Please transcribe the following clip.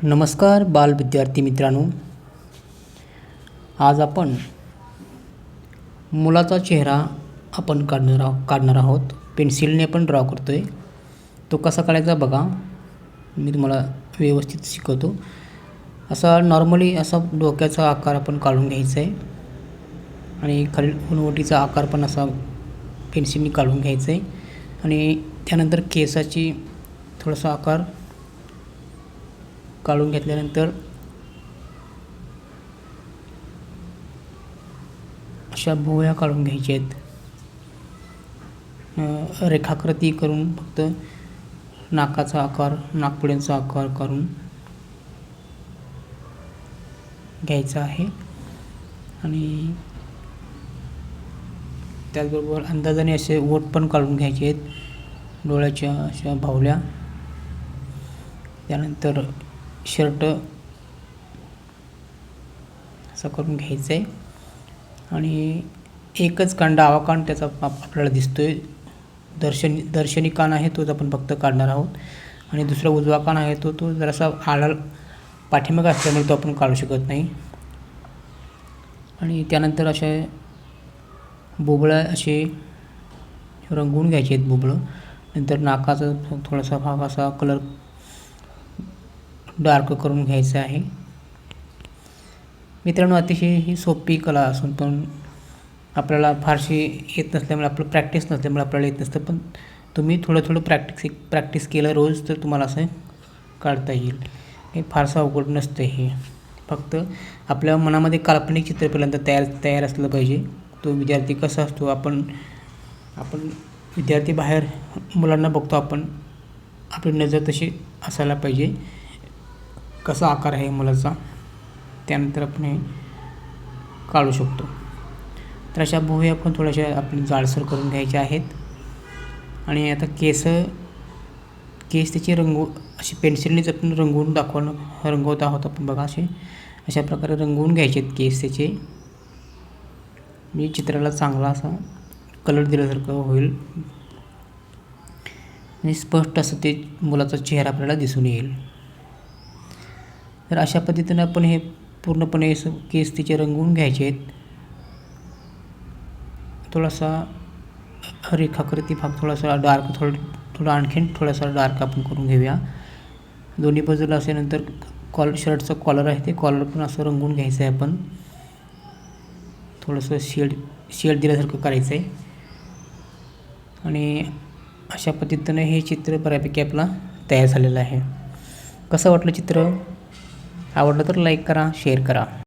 नमस्कार बाल विद्यार्थी मित्रांनो, आज आपण मुलाचा चेहरा आपण काढणार आहोत. पेन्सिलने आपण ड्रॉ करतोय. तो कसा काढायचा बघा, मी तुम्हाला व्यवस्थित शिकवतो. असा नॉर्मली असा डोक्याचा आकार आपण काढून घ्यायचा आहे आणि खाली उनवटीचा आकार पण असा पेन्सिलने काढून घ्यायचा आहे आणि त्यानंतर केसाची थोडासा आकार काढून घेतल्यानंतर अशा भुवया काढून घ्यायच्या आहेत. रेखाकृती करून फक्त नाकाचा आकार, नाकपुड्यांचा आकार करून घ्यायचा आहे आणि त्याचबरोबर अंदाजाने असे ओठ पण काढून घ्यायचे आहेत, डोळ्याच्या अशा भावल्या. त्यानंतर शर्ट असं करून घ्यायचं आहे आणि एकच कान, डावा कान त्याचा आपल्याला दिसतोय. दर्शनी कान आहे तोच आपण फक्त काढणार आहोत आणि दुसरा उजवा कान आहे तो जरासा आला पाठीमागे असल्यामुळे तो आपण काढू शकत नाही. आणि त्यानंतर अशा बुबळा असे रंगवून घ्यायचे आहेत बुबळं. नंतर नाकाचा थोडासा भाग असा कलर डार्क करून घ्यायचं आहे. मित्रांनो, अतिशय ही सोपी कला असून पण आपल्याला फारशी येत नसल्यामुळे, आपलं प्रॅक्टिस नसल्यामुळे आपल्याला येत नसतं. पण तुम्ही थोडं प्रॅक्टिस केलं रोज तर तुम्हाला असं काढता येईल. हे फारसं अवघड नसतं. हे फक्त आपल्या मनामध्ये काल्पनिक चित्र पहिल्यांदा तयार असलं पाहिजे. तो विद्यार्थी कसा असतो, आपण विद्यार्थी बाहेर मुलांना बघतो, आपली नजर तशी असायला पाहिजे. कसा आकार आहे मुलाचा, त्यानंतर आपण हे काढू शकतो. तर अशा भुवया पण थोड्याशा आपण जाडसर करून घ्यायच्या आहेत. आणि आता केस त्याची अशी पेन्सिलनेच आपण रंगवत आहोत आपण बघा. अशा प्रकारे रंगवून घ्यायचे आहेत केस त्याचे. म्हणजे चित्राला चांगला असा कलर दिल्यासारखं होईल आणि स्पष्ट असं ते मुलाचा चेहरा आपल्याला दिसून येईल. तर अशा पद्धतीनं आपण हे पूर्णपणे केस तिचे रंगवून घ्यायचे आहेत. थोडासा रेखाकृती भाग थोडासा डार्क, थोडा आणखीन थोडासा डार्क आपण करून घेऊया दोन्ही बाजूला. असेल शर्टचं कॉलर आहे ते कॉलर पण असं रंगवून घ्यायचं आहे. आपण थोडंसं शेड दिल्यासारखं करायचं आहे. आणि अशा पद्धतीनं हे चित्र बऱ्यापैकी आपला तयार झालेलं आहे. कसं वाटलं चित्र? आवडलं तर लाईक करा, शेअर करा.